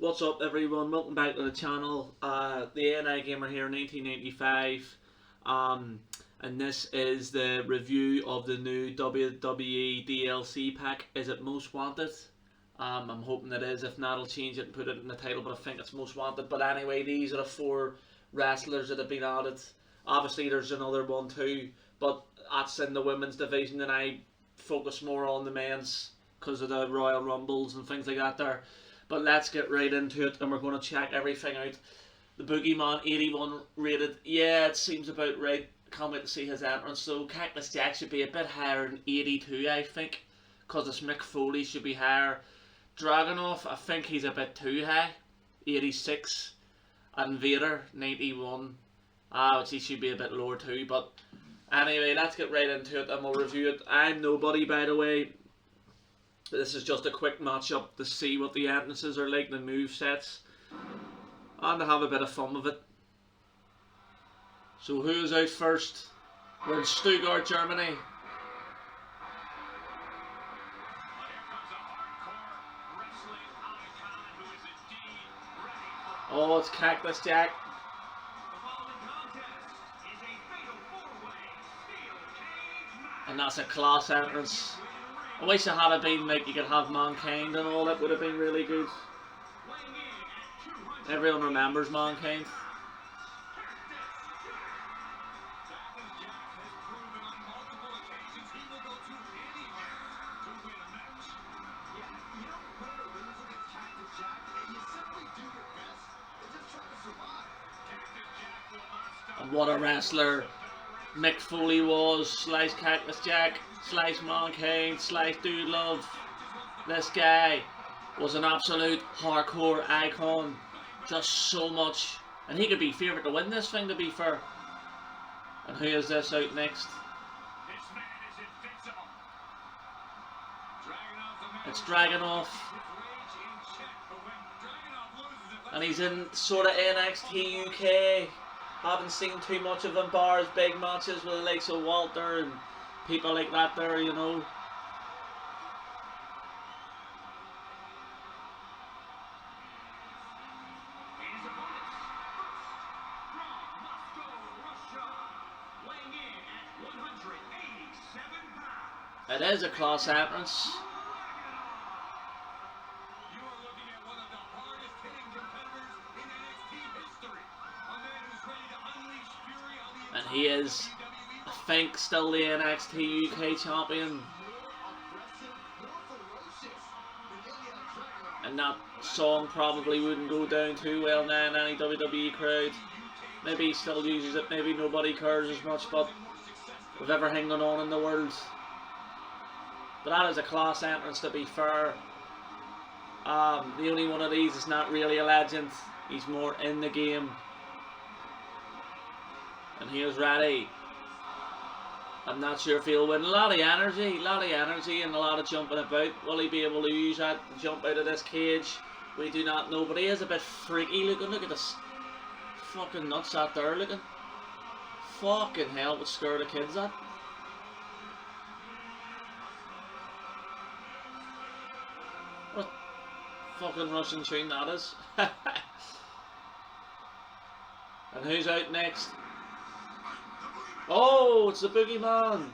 What's up, everyone? Welcome back to the channel. The ANI Gamer here, 1985, and this is the review of the new WWE DLC pack. Is it Most Wanted? I'm hoping it is. If not, I'll change it and put it in the title, but I think it's Most Wanted. But anyway, these are the 4 wrestlers that have been added. Obviously, there's another one too, but that's in the women's division, and I focus more on the men's because of the Royal Rumbles and things like that there. But let's get right into it, and we're going to check everything out. The Boogeyman 81 rated. Yeah, it seems about right. Can't wait to see his entrance. So Cactus Jack should be a bit higher than 82, I think, because this Mick Foley should be higher. Dragunov, I think he's a bit too high, 86. And Vader 91. Which he should be a bit lower too. But anyway, let's get right into it and we'll review it. I'm nobody, by the way. This is just a quick matchup to see what the entrances are like, the move sets, and to have a bit of fun with it. So who's out first? We're in Stuttgart, Germany. Oh, it's Cactus Jack. And that's a class entrance. I wish it had been like you could have Mankind and all. That would have been really good. Everyone remembers Mankind. And what a wrestler Mick Foley was, / Cactus Jack, / Mankind, / Dude Love. This guy was an absolute hardcore icon. Just so much. And he could be favourite to win this thing, to be fair. And who is this out next? It's Dragunov. And he's in sort of NXT UK. Haven't seen too much of them bars, big matches with the likes of Walter and people like that there, you know. It is a class entrance. And he is, I think, still the NXT UK champion. And that song probably wouldn't go down too well now in any WWE crowd. Maybe he still uses it, maybe nobody cares as much, but with everything going on in the world. But that is a class entrance, to be fair. The only one of these is not really a legend. He's more in the game. And he is ready. I'm not sure if he'll win. A lot of energy and a lot of jumping about. Will he be able to use that to jump out of this cage? We do not know, but he is a bit freaky looking. Look at this fucking nuts out there looking. Fucking hell, would scare the kids at. What a fucking Russian tune that is. And who's out next? Oh, it's the Boogeyman.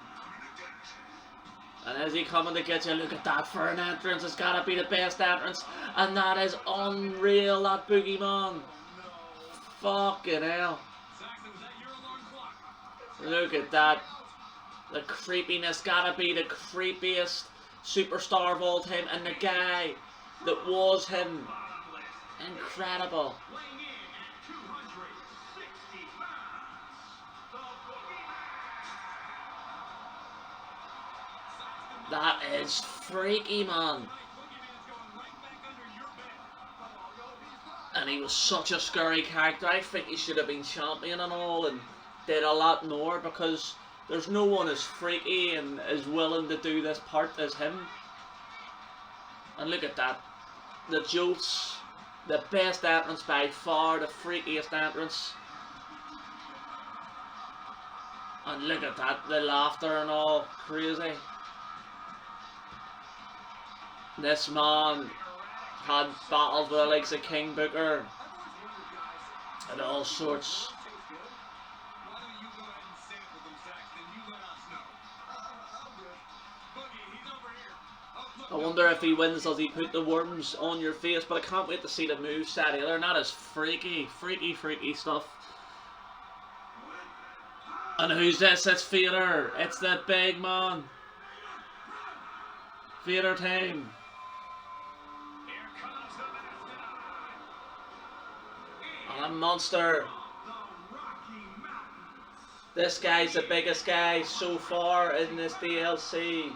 And is he coming to get you? Look at that for an entrance. It's gotta be the best entrance. And that is unreal, that Boogeyman. Fucking hell. Look at that. The creepiness, gotta be the creepiest superstar of all time. And the guy that was him. Incredible. That is freaky, man. And he was such a scary character. I think he should have been champion and all and did a lot more, because there's no one as freaky and as willing to do this part as him. And look at that. The jolts. The best entrance by far. The freakiest entrance. And look at that. The laughter and all. Crazy. This man had battles with the likes of King Booker and all sorts. I wonder if he wins, does he put the worms on your face? But I can't wait to see the moveset either. And that is freaky, freaky, freaky stuff. And who's this? It's Vader. It's the big man. Vader time. And a monster. This guy's the biggest guy so far in this DLC.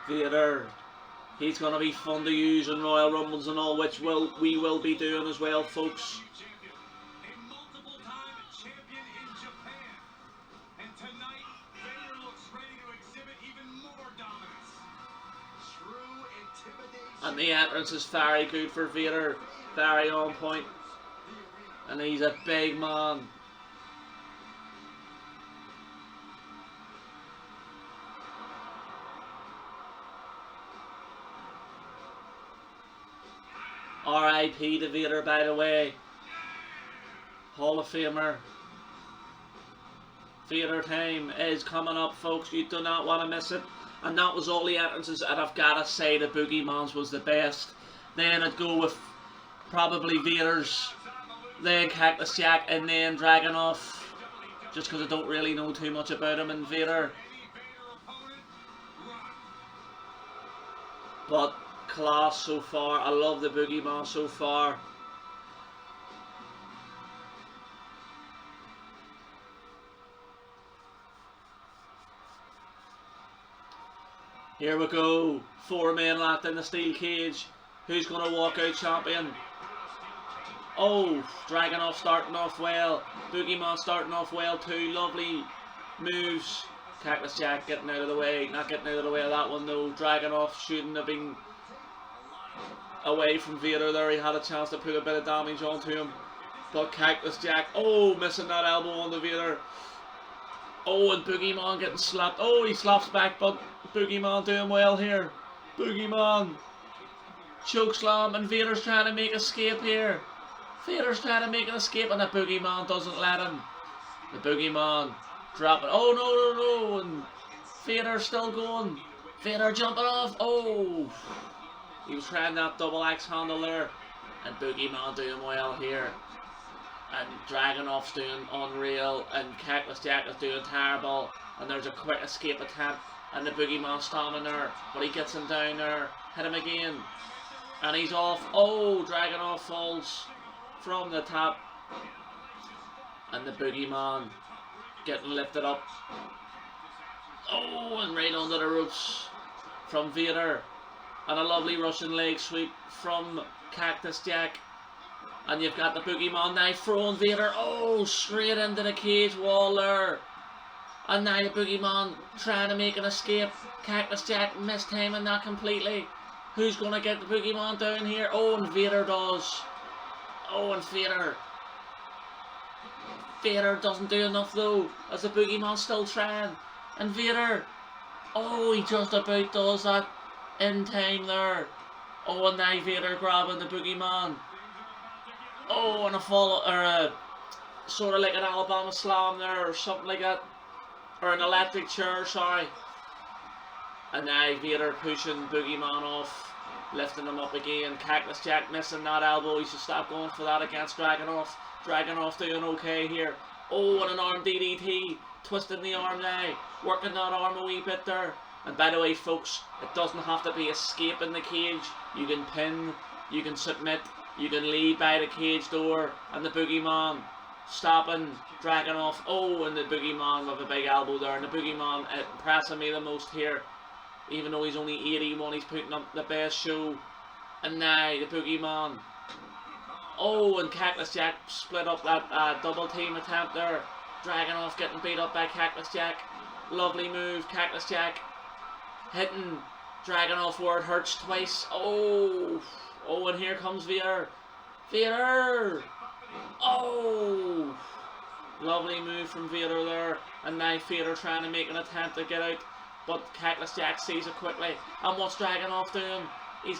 Vader. He's going to be fun to use in Royal Rumbles and all, which we will be doing as well, folks. And the entrance is very good for Vader. Very on point. And he's a big man. R.I.P. to Vader, by the way. Hall of Famer. Vader time is coming up, folks. You do not want to miss it. And that was all the entrances, and I've got to say the Boogeyman's was the best. Then I'd go with probably Vader's, then Cactus Jack, and then Dragunov. Just because I don't really know too much about him and Vader. But class so far. I love the Boogeyman so far. Here we go. 4 men locked in the steel cage. Who's going to walk out champion? Oh, Dragunov starting off well. Boogeyman starting off well too. Lovely moves. Cactus Jack getting out of the way. Not getting out of the way of that one though. Dragunov shouldn't have been away from Vader there. He had a chance to put a bit of damage onto him. But Cactus Jack, oh, missing that elbow onto Vader. Oh, and Boogeyman getting slapped. Oh, he slaps back, but Boogeyman doing well here. Boogeyman. Chokeslam, and Vader's trying to make escape here. Vader's trying to make an escape, and the Boogeyman doesn't let him. The Boogeyman dropping. Oh, no, no, no. And Vader's still going. Vader jumping off. Oh. He was trying that double axe handle there. And Boogeyman doing well here. And Dragunov's doing unreal, and Cactus Jack is doing terrible, and there's a quick escape attempt, and the Boogeyman standing there, but he gets him down there, hit him again, and he's off. Oh, Dragunov falls from the top, and the Boogeyman getting lifted up. Oh, and right under the ropes from Vader, and a lovely Russian leg sweep from Cactus Jack. And you've got the Boogeyman now throwing Vader, oh, straight into the cage wall there. And now the Boogeyman trying to make an escape. Cactus Jack mistiming that completely. Who's going to get the Boogeyman down here? Oh, and Vader does. Oh, and Vader. Vader doesn't do enough though, as the Boogeyman's still trying. And Vader, oh, he just about does that in time there. Oh, and now Vader grabbing the Boogeyman. Oh, and a fall, or a sort of like an Alabama slam there, or something like that, or an electric chair, sorry. And now Vader pushing Boogeyman off, lifting him up again. Cactus Jack missing that elbow. He should stop going for that against Dragunov. Dragunov doing okay here. Oh, and an arm DDT, twisting the arm now, working that arm a wee bit there. And by the way, folks, it doesn't have to be escape in the cage. You can pin, you can submit. You can lead by the cage door, and the Boogeyman stopping Dragunov. Oh, and the Boogeyman with a big elbow there, and the Boogeyman impressing me the most here. Even though he's only 81, he's putting up the best show. And now the Boogeyman. Oh, and Cactus Jack split up that double team attempt there. Dragunov getting beat up by Cactus Jack. Lovely move, Cactus Jack hitting Dragunov where it hurts twice. Oh. Oh, and here comes Vader. Vader! Oh! Lovely move from Vader there. And now Vader trying to make an attempt to get out. but Cactus Jack sees it quickly. And what's Dragunov doing? He's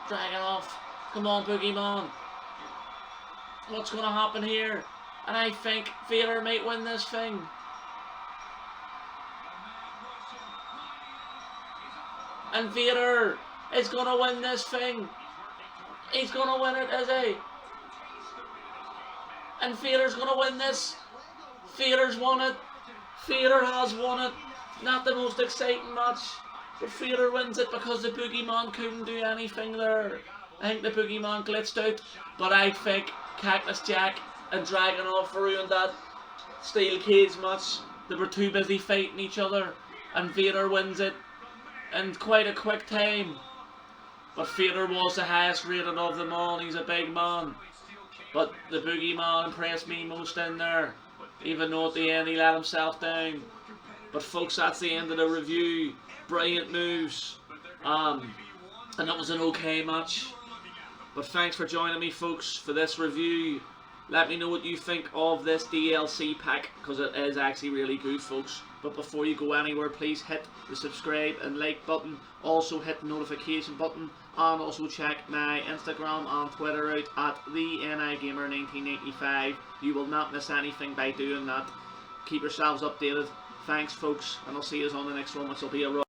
Dragunov. Come on, Boogeyman. What's going to happen here? And I think Vader might win this thing. And Vader is going to win this thing. He's going to win it, is he? And Vader's going to win this. Vader's won it. Vader has won it. Not the most exciting match, but Vader wins it because the Boogeyman couldn't do anything there. I think the Boogeyman glitched out, but I think Cactus Jack and Dragunov ruined that steel cage match. They were too busy fighting each other, and Vader wins it in quite a quick time. But Vader was the highest rated of them all. He's a big man. But the Boogeyman impressed me most in there, even though at the end he let himself down. But folks, that's the end of the review. Brilliant moves. And that was an okay match. But thanks for joining me, folks, for this review. Let me know what you think of this DLC pack, because it is actually really good, folks. But before you go anywhere, please hit the subscribe and like button. Also hit the notification button. And also check my Instagram and Twitter out at TheNIGamer1985. You will not miss anything by doing that. Keep yourselves updated. Thanks, folks, and I'll see you on the next one, which will be a